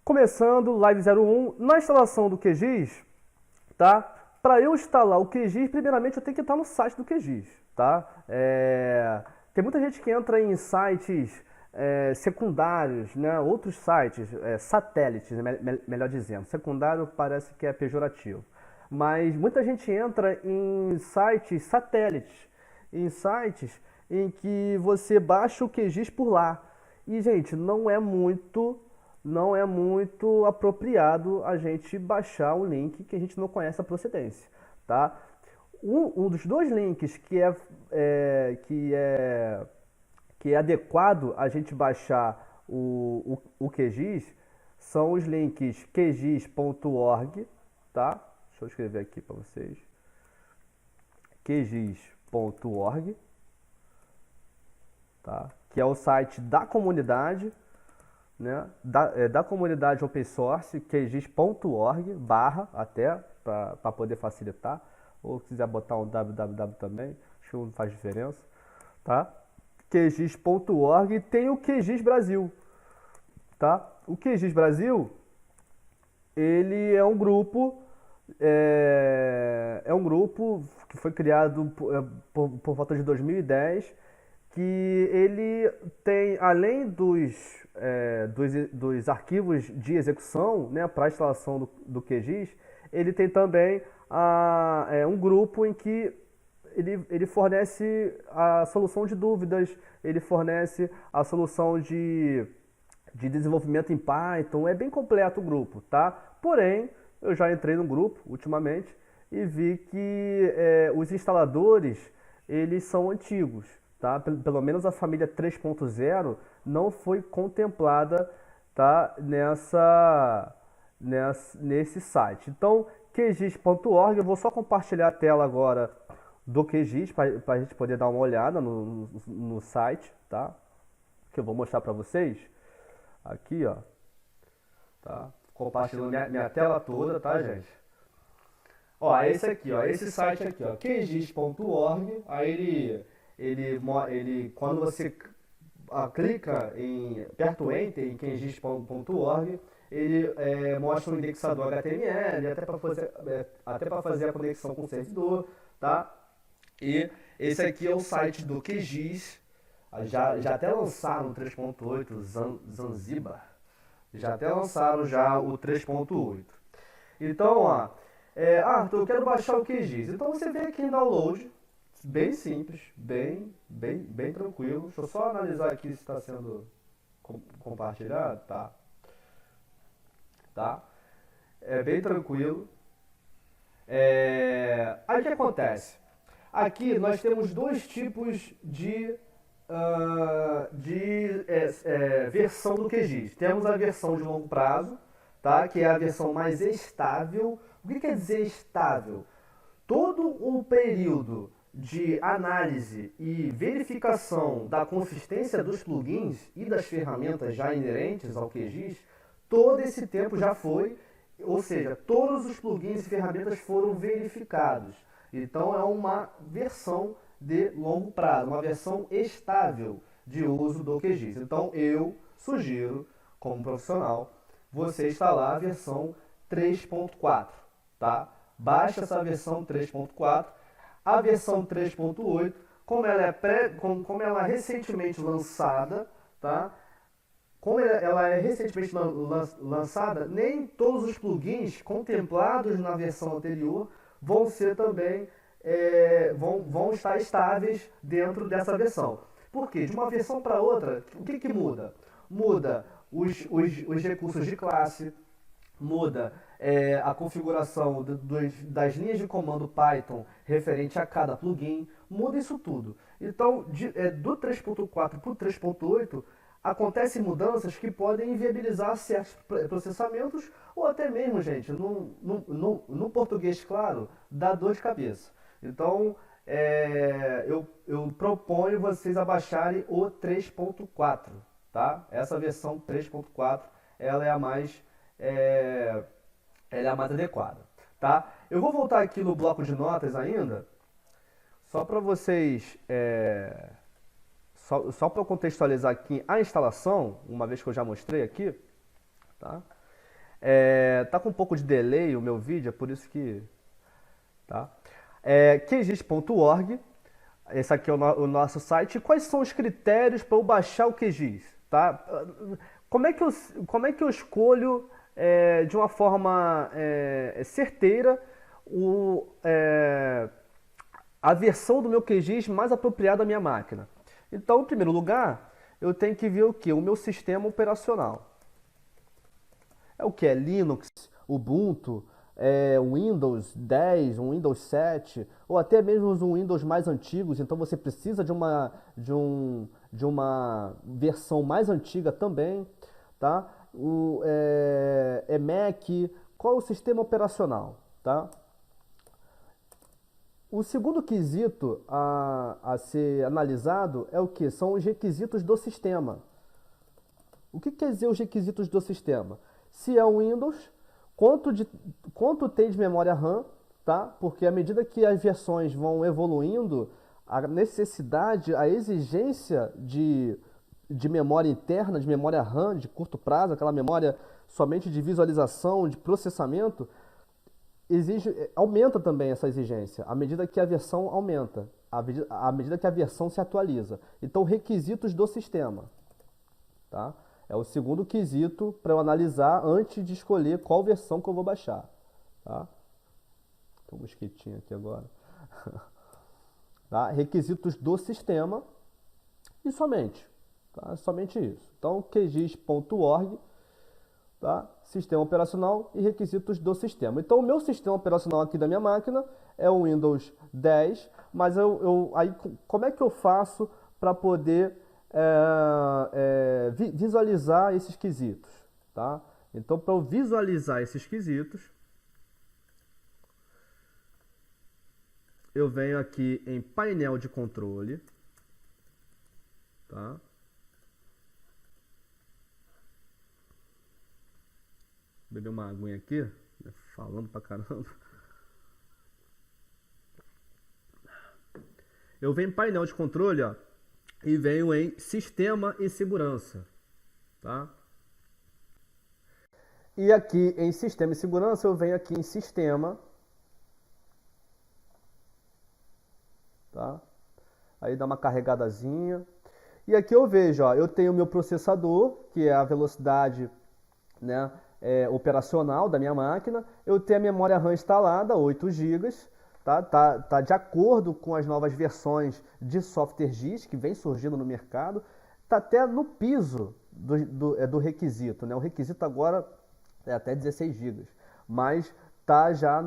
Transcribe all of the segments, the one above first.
Começando, Live 01, na instalação do QGIS, tá? Para eu instalar o QGIS, primeiramente eu tenho que estar no site do QGIS, tá? Tem muita gente que entra em sites secundários, né? Outros sites, satélites, melhor dizendo. Secundário parece que é pejorativo. Mas muita gente entra em sites satélites, em sites em que você baixa o QGIS por lá. E, gente, não é muito apropriado a gente baixar um link que a gente não conhece a procedência, tá? Um dos dois links que é adequado a gente baixar o QGIS são os links qgis.org, tá? Deixa eu escrever aqui para vocês. qgis.org, tá? Que é o site da comunidade, né? Da comunidade open source, qgis.org, barra até, para poder facilitar. Ou se quiser botar um www também, acho que não faz diferença, tá? qgis.org, tem o QGIS Brasil, tá? O QGIS Brasil, ele é um grupo que foi criado por volta de 2010, que ele tem, além dos arquivos de execução, né, para a instalação do QGIS, ele tem também um grupo em que ele fornece a solução de dúvidas, ele fornece a solução de desenvolvimento em Python, é bem completo o grupo, tá? Porém, eu já entrei no grupo ultimamente e vi que os instaladores, eles são antigos, tá? Pelo menos a família 3.0 não foi contemplada, tá? Nesse site. Então, qgis.org, eu vou só compartilhar a tela agora do QGIS para a gente poder dar uma olhada no site, tá? Que eu vou mostrar para vocês. Aqui, ó, tá? Compartilhando minha tela toda, tá, gente? Ó, esse aqui, ó, esse site aqui, ó, qgis.org, aí quando você clica aperta o Enter em qgis.org, ele mostra um indexador HTML, até para fazer a conexão com o servidor, tá? E esse aqui é o site do QGIS, já até lançaram o 3.8, Zanzibar, já até lançaram já o 3.8. Então, ó, Arthur, eu quero baixar o QGIS. Então você vem aqui em download, bem simples, bem tranquilo. Deixa eu só analisar aqui se está sendo compartilhado, tá? É bem tranquilo. Aí o que acontece? Aqui nós temos dois tipos de versão do QGIS. Temos a versão de longo prazo, tá? Que é a versão mais estável. O que quer dizer estável? Todo o período de análise e verificação da consistência dos plugins e das ferramentas já inerentes ao QGIS, todo esse tempo já foi, ou seja, todos os plugins e ferramentas foram verificados. Então é uma versão de longo prazo, uma versão estável de uso do QGIS. Então eu sugiro, como profissional, você instalar a versão 3.4, tá? Baixe essa versão 3.4. A versão 3.8, como ela é recentemente lançada, tá? Como ela é recentemente lançada, nem todos os plugins contemplados na versão anterior vão ser também vão estar estáveis dentro dessa versão. Por quê? De uma versão para outra, o que muda? Muda os recursos de classe, muda a configuração das linhas de comando Python referente a cada plugin, muda isso tudo. Então, do 3.4 para o 3.8, acontecem mudanças que podem inviabilizar certos processamentos ou até mesmo, gente, no português claro, dá dor de cabeça. Então, eu proponho vocês abaixarem o 3.4, tá? Essa versão 3.4, ela é a mais adequada, tá? Eu vou voltar aqui no bloco de notas ainda, só para vocês, só para eu contextualizar aqui a instalação, uma vez que eu já mostrei aqui, tá? Tá com um pouco de delay o meu vídeo, é por isso que... Tá? QGIS.org, esse aqui é o nosso site. E quais são os critérios para eu baixar o QGIS? Tá? Como é que eu escolho de uma forma certeira a versão do meu QGIS mais apropriada à minha máquina? Então, em primeiro lugar, eu tenho que ver o que? O meu sistema operacional. É o que? É Linux, Ubuntu, Windows 10, um Windows 7, ou até mesmo os Windows mais antigos, então você precisa de uma versão mais antiga também, tá? É Mac, qual é o sistema operacional, tá? O segundo quesito a ser analisado é o que? São os requisitos do sistema. O que quer dizer os requisitos do sistema? Se é o Windows, quanto tem de memória RAM, tá? Porque à medida que as versões vão evoluindo, a necessidade, a exigência de memória interna, de memória RAM de curto prazo, aquela memória somente de visualização, de processamento, aumenta também essa exigência, à medida que a versão aumenta, à medida que a versão se atualiza. Então, requisitos do sistema, tá? É o segundo quesito para eu analisar antes de escolher qual versão que eu vou baixar, tá? Tem um mosquitinho aqui agora. Tá? Requisitos do sistema e somente, tá? Somente isso. Então, QGIS.org, tá? Sistema operacional e requisitos do sistema. Então, o meu sistema operacional aqui da minha máquina é o Windows 10, mas aí, como é que eu faço para poder visualizar esses quesitos, tá? Então, para eu visualizar esses quesitos, eu venho aqui em painel de controle, tá? Vou beber uma aguinha aqui, falando pra caramba. Eu venho em painel de controle, ó, e venho em sistema e segurança, tá? E aqui em sistema e segurança eu venho aqui em sistema, tá? Aí dá uma carregadazinha. E aqui eu vejo, ó, eu tenho o meu processador, que é a velocidade, né, operacional da minha máquina. Eu tenho a memória RAM instalada, 8 GB, tá de acordo com as novas versões de software GIS que vem surgindo no mercado. Tá até no piso do requisito, né? O requisito agora é até 16 GB, mas tá já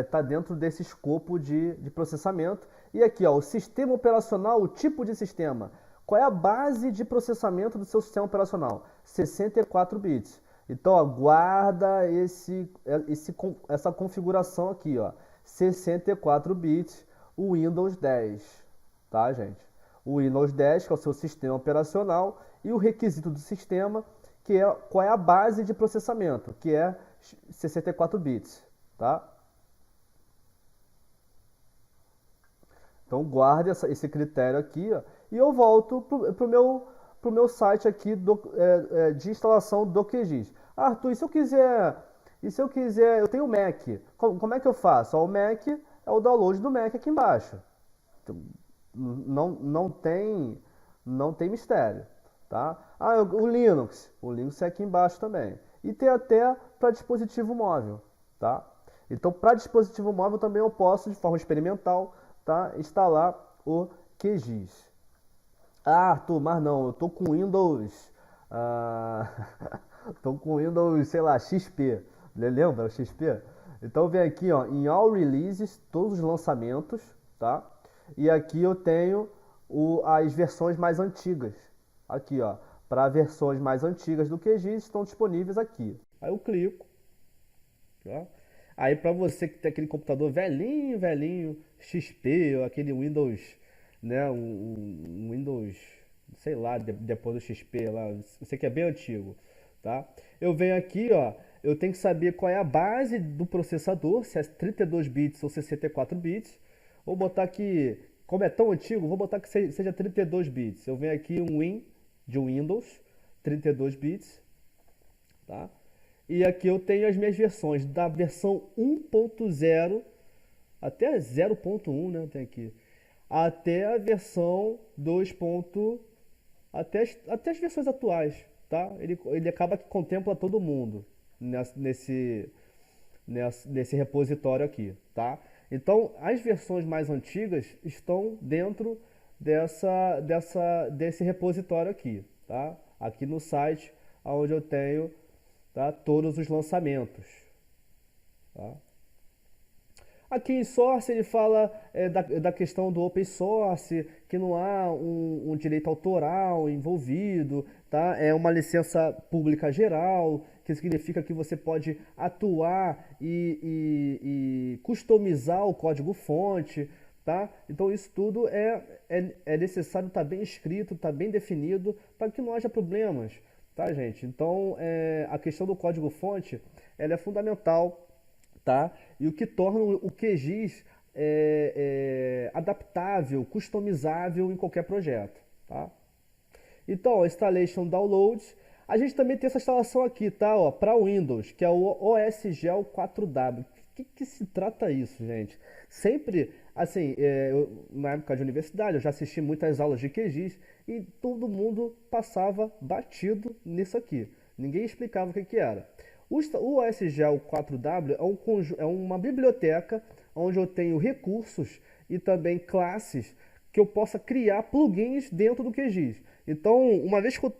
tá dentro desse escopo de processamento. E aqui, ó, o sistema operacional, o tipo de sistema. Qual é a base de processamento do seu sistema operacional? 64 bits. Então, ó, guarda essa configuração aqui, ó, 64 bits, o Windows 10, tá, gente? O Windows 10, que é o seu sistema operacional, e o requisito do sistema, que é qual é a base de processamento, que é 64 bits, tá? Então guarde esse critério aqui, ó, e eu volto pro meu site aqui de instalação do QGIS. Arthur, e se eu quiser, eu tenho o Mac, como é que eu faço? Ó, o Mac é o download do Mac aqui embaixo. Então, não tem mistério, tá? Ah, o Linux é aqui embaixo também. E tem até para dispositivo móvel, tá? Então, para dispositivo móvel também eu posso, de forma experimental, tá, instalar o QGIS. Ah, Arthur, mas não, eu tô com Windows, tô com Windows, sei lá, XP. Lembra o XP? Então vem aqui, ó, em All Releases, todos os lançamentos, tá? E aqui eu tenho as versões mais antigas. Aqui, ó, para versões mais antigas do QGIS estão disponíveis aqui. Aí eu clico, tá? Aí para você que tem aquele computador velhinho, velhinho, XP, ou aquele Windows, né, um Windows, sei lá, depois do XP lá, você que é bem antigo, tá? Eu venho aqui, ó, eu tenho que saber qual é a base do processador, se é 32 bits ou 64 bits. Vou botar aqui, como é tão antigo, vou botar que seja 32 bits. Eu venho aqui um Win de Windows, 32 bits, tá? E aqui eu tenho as minhas versões, da versão 1.0 até 0.1, né? Tem aqui. Até a versão 2. Até as versões atuais, tá? Ele acaba que contempla todo mundo nesse repositório aqui, tá? Então, as versões mais antigas estão dentro desse repositório aqui, tá? Aqui no site, onde eu tenho, tá, todos os lançamentos, tá? Aqui em Source ele fala da questão do open source, que não há um direito autoral envolvido, tá? É uma licença pública geral, que significa que você pode atuar e customizar o código-fonte, tá? Então isso tudo é necessário estar bem escrito, estar bem definido, para que não haja problemas, tá, gente? Então a questão do código-fonte ela é fundamental, tá? E o que torna o QGIS adaptável, customizável em qualquer projeto, tá? Então, Installation Downloads, a gente também tem essa instalação aqui, tá? Para Windows, que é o OSGel 4W. Que se trata isso, gente? Sempre, assim, na época de universidade, eu já assisti muitas aulas de QGIS e todo mundo passava batido nisso aqui. Ninguém explicava o que era. O OSGel 4W é uma biblioteca onde eu tenho recursos e também classes que eu possa criar plugins dentro do QGIS. Então, uma vez que eu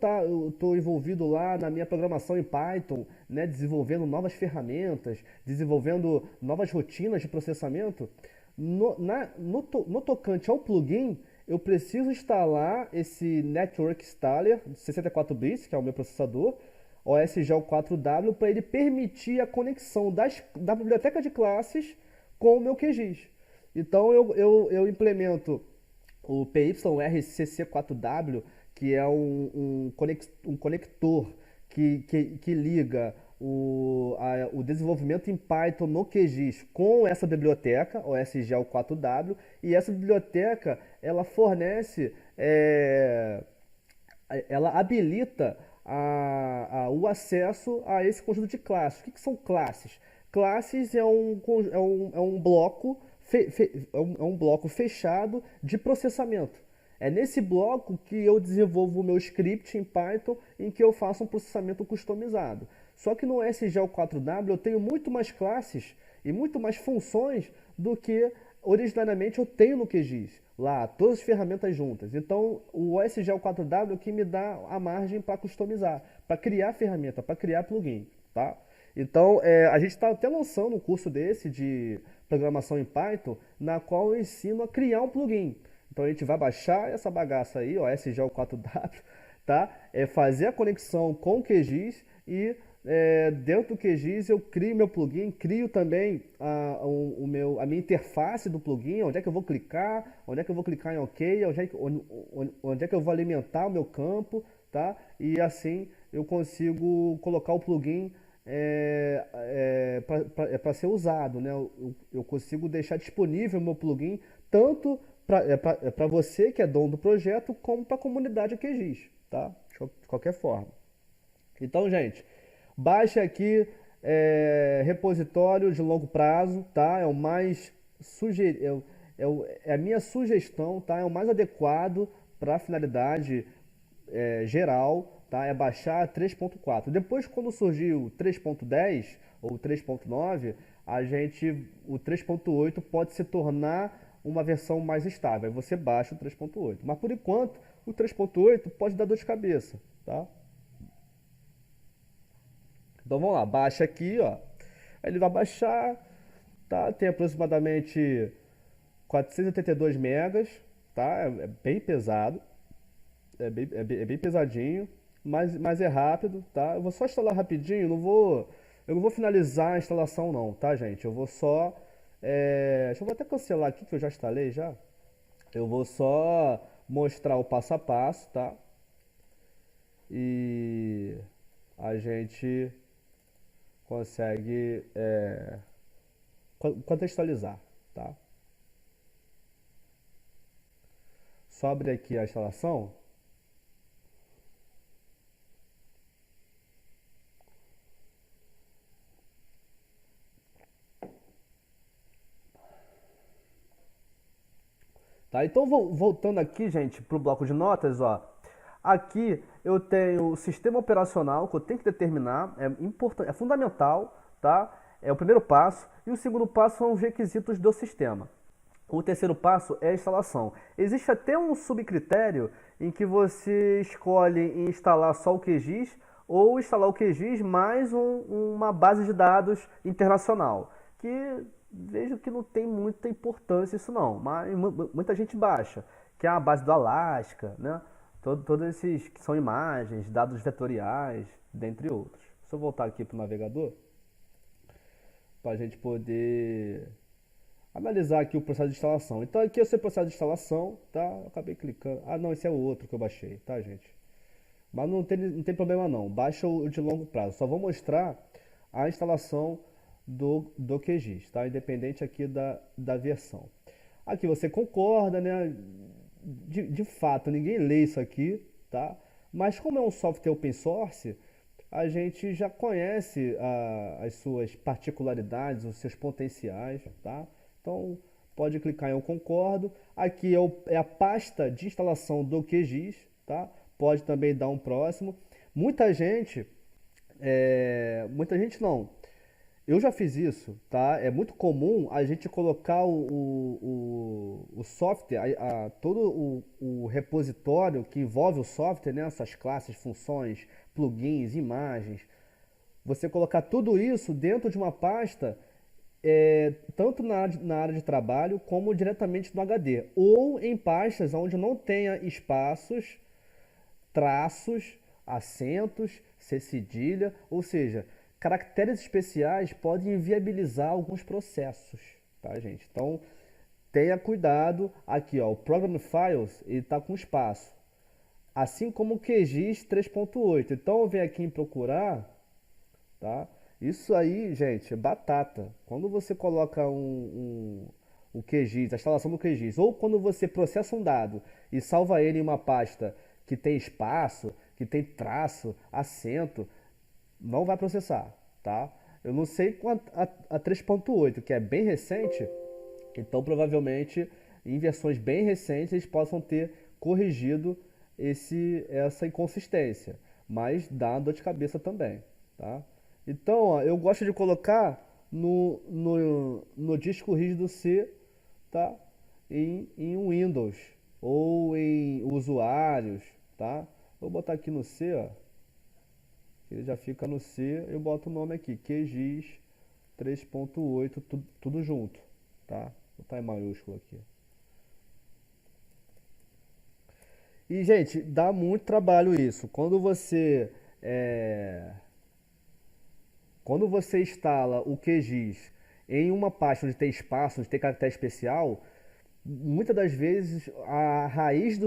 estou envolvido lá na minha programação em Python, né, desenvolvendo novas ferramentas, desenvolvendo novas rotinas de processamento, no tocante ao plugin, eu preciso instalar esse Network Installer de 64 bits, que é o meu processador, OSGel 4W, para ele permitir a conexão da biblioteca de classes com o meu QGIS. Então eu implemento o PYRCC4W, que é um conector que liga o desenvolvimento em Python no QGIS com essa biblioteca, OSGel 4W, e essa biblioteca ela fornece, ela habilita o acesso a esse conjunto de classes. O que são classes? Classes é um bloco um bloco fechado de processamento. É nesse bloco que eu desenvolvo o meu script em Python em que eu faço um processamento customizado. Só que no SGL 4W eu tenho muito mais classes e muito mais funções do que originariamente eu tenho no QGIS. Lá, todas as ferramentas juntas. Então, o OSGel 4W é o que me dá a margem para customizar, para criar ferramenta, para criar plugin, tá? Então, a gente está até lançando um curso desse de programação em Python, na qual eu ensino a criar um plugin. Então, a gente vai baixar essa bagaça aí, ó, SGL 4W, tá? Fazer a conexão com o QGIS e dentro do QGIS eu crio meu plugin, crio também a minha interface do plugin, onde é que eu vou clicar, onde é que eu vou clicar em OK, onde é que eu vou alimentar o meu campo, tá? E assim eu consigo colocar o plugin para ser usado, né? Eu consigo deixar disponível o meu plugin tanto para você que é dono do projeto como para a comunidade QGIS, tá? De qualquer forma. Então, gente, baixe aqui repositório de longo prazo, tá? É o mais é a minha sugestão, tá? É o mais adequado para a finalidade geral, tá? É baixar 3.4. Depois, quando surgiu o 3.10 ou 3.9, o 3.8 pode se tornar uma versão mais estável. Aí você baixa o 3.8. Mas por enquanto, o 3.8 pode dar dor de cabeça, tá? Então vamos lá, baixa aqui, ó. Aí ele vai baixar, tá? Tem aproximadamente 482 megas, tá? É bem pesado, é bem pesadinho, mas é rápido, tá? Eu vou só instalar rapidinho, eu não vou finalizar a instalação não, tá, gente? Eu vou só, deixa eu até cancelar aqui que eu já instalei já. Eu vou só mostrar o passo a passo, tá? E a gente consegue contextualizar, tá? Só abrir aqui a instalação. Tá? Então, voltando aqui, gente, para o bloco de notas, ó. Aqui eu tenho o sistema operacional que eu tenho que determinar, é importante, é fundamental, tá? É o primeiro passo. E o segundo passo são os requisitos do sistema. O terceiro passo é a instalação. Existe até um subcritério em que você escolhe instalar só o QGIS ou instalar o QGIS mais uma base de dados internacional, que vejo que não tem muita importância isso não, mas muita gente baixa, que é a base do Alasca, né? Todos esses que são imagens, dados vetoriais, dentre outros. Se eu voltar aqui para o navegador, para a gente poder analisar aqui o processo de instalação. Então aqui é o seu processo de instalação, tá? Eu acabei clicando. Ah, não, esse é o outro que eu baixei, tá, gente? Mas não tem problema não. Baixa o de longo prazo. Só vou mostrar a instalação do QGIS, tá? Independente aqui da versão. Aqui você concorda, né? De fato, ninguém lê isso aqui, tá? Mas como é um software open source, a gente já conhece as suas particularidades, os seus potenciais, tá? Então, pode clicar em eu concordo. Aqui é a pasta de instalação do QGIS, tá? Pode também dar um próximo. Muita gente não. Eu já fiz isso, tá? É muito comum a gente colocar o software, todo o repositório que envolve o software, né? Essas classes, funções, plugins, imagens. Você colocar tudo isso dentro de uma pasta, tanto na área de trabalho como diretamente no HD. Ou em pastas onde não tenha espaços, traços, acentos, C cedilha, ou seja, caracteres especiais podem inviabilizar alguns processos, tá, gente? Então, tenha cuidado. Aqui, ó, o Program Files, ele está com espaço, assim como o QGIS 3.8. Então, eu venho aqui em procurar, tá? Isso aí, gente, é batata. Quando você coloca o QGIS, a instalação do QGIS, ou quando você processa um dado e salva ele em uma pasta que tem espaço, que tem traço, acento, não vai processar, tá? Eu não sei com a 3.8, que é bem recente, então provavelmente em versões bem recentes eles possam ter corrigido essa inconsistência, mas dá dor de cabeça também, tá? Então, ó, eu gosto de colocar no disco rígido C, tá? Em Windows ou em usuários, tá? Vou botar aqui no C, ó. Ele já fica no C, eu boto o nome aqui, QGIS 3.8, tudo junto, tá? Vou botar em maiúsculo aqui. E, gente, dá muito trabalho isso. Quando você instala o QGIS em uma pasta onde tem espaço, onde tem caractere especial, muitas das vezes a raiz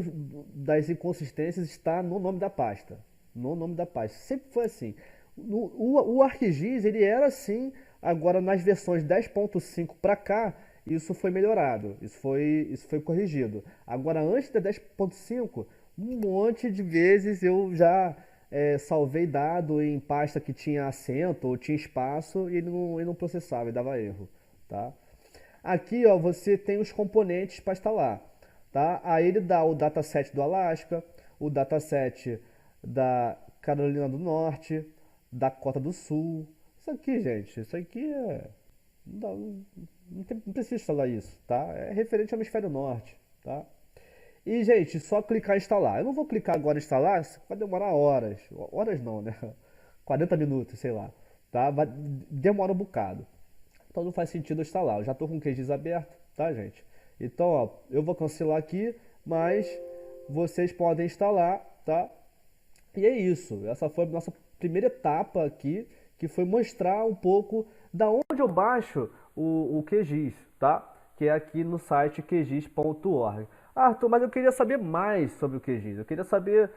das inconsistências está no nome da pasta. No nome da pasta. Sempre foi assim. O ArcGIS, ele era assim, agora nas versões 10.5 para cá, isso foi melhorado, isso foi corrigido. Agora, antes da 10.5, um monte de vezes eu já salvei dado em pasta que tinha acento ou tinha espaço e ele não processava e dava erro, tá? Aqui, ó, você tem os componentes para instalar, tá? Aí ele dá o dataset do Alasca, o dataset da Carolina do Norte, Dakota do Sul. Isso aqui, gente, isso aqui não precisa instalar isso, tá? É referente ao hemisfério norte, tá? E, gente, só clicar em instalar. Eu não vou clicar agora em instalar, isso vai demorar horas. Horas não, né? 40 minutos, sei lá, tá? Demora um bocado. Então não faz sentido eu instalar. Eu já estou com o QGIS aberto, tá, gente? Então, ó, eu vou cancelar aqui, mas vocês podem instalar, tá? E é isso. Essa foi a nossa primeira etapa aqui, que foi mostrar um pouco da onde eu baixo o QGIS, tá? Que é aqui no site qgis.org. Arthur, mas eu queria saber mais sobre o QGIS. Eu queria saber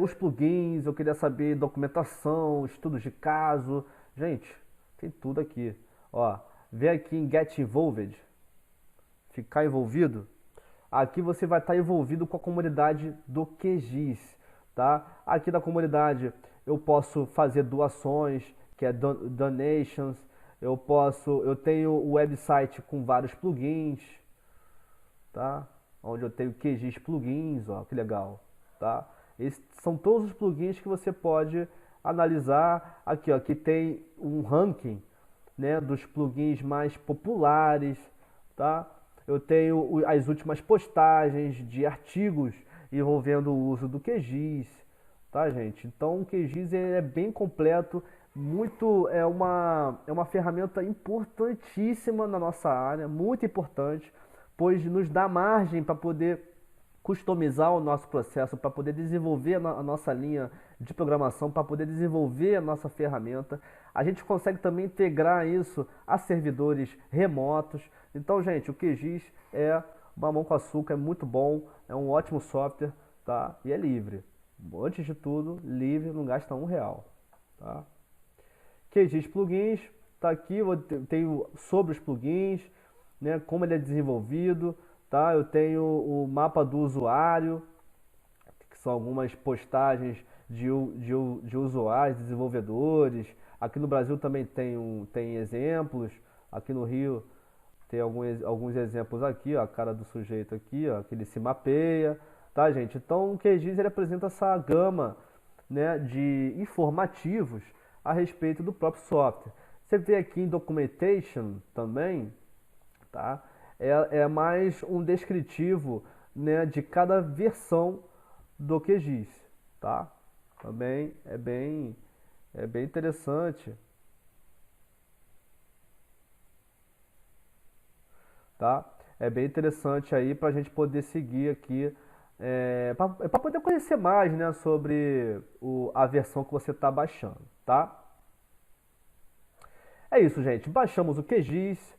os plugins, eu queria saber documentação, estudos de caso. Gente, tem tudo aqui. Ó, vem aqui em Get Involved, ficar envolvido. Aqui você vai estar envolvido com a comunidade do QGIS, tá? Aqui na comunidade eu posso fazer doações, que é donations. Eu tenho o website com vários plugins, tá? onde eu tenho QGIS plugins, ó, que legal, tá? Esses são todos os plugins que você pode analisar. Aqui, ó, aqui tem um ranking, né, dos plugins mais populares, tá? Eu tenho as últimas postagens de artigos envolvendo o uso do QGIS, tá, gente? Então, o QGIS é bem completo, muito é uma ferramenta importantíssima na nossa área, muito importante, pois nos dá margem para poder customizar o nosso processo, para poder desenvolver a nossa linha de programação, para poder desenvolver a nossa ferramenta. A gente consegue também integrar isso a servidores remotos. Então, gente, o QGIS é mamão com açúcar, é muito bom, é um ótimo software, tá? E é livre. Antes de tudo, livre, não gasta R$ 1, tá? QGIS Plugins, tá aqui, eu tenho sobre os plugins, né, como ele é desenvolvido, tá? Eu tenho o mapa do usuário, que são algumas postagens de usuários, desenvolvedores. Aqui no Brasil também tem exemplos, aqui no Rio tem alguns exemplos aqui, ó, a cara do sujeito aqui, ó, que ele se mapeia, tá, gente? Então o QGIS ele apresenta essa gama, né, de informativos a respeito do próprio software. Você vê aqui em Documentation também, tá? É mais um descritivo, né, de cada versão do QGIS, tá? Também é bem interessante, tá? É bem interessante aí para a gente poder seguir aqui, para poder conhecer mais, né, sobre a versão que você está baixando, tá? É isso, gente. Baixamos o QGIS.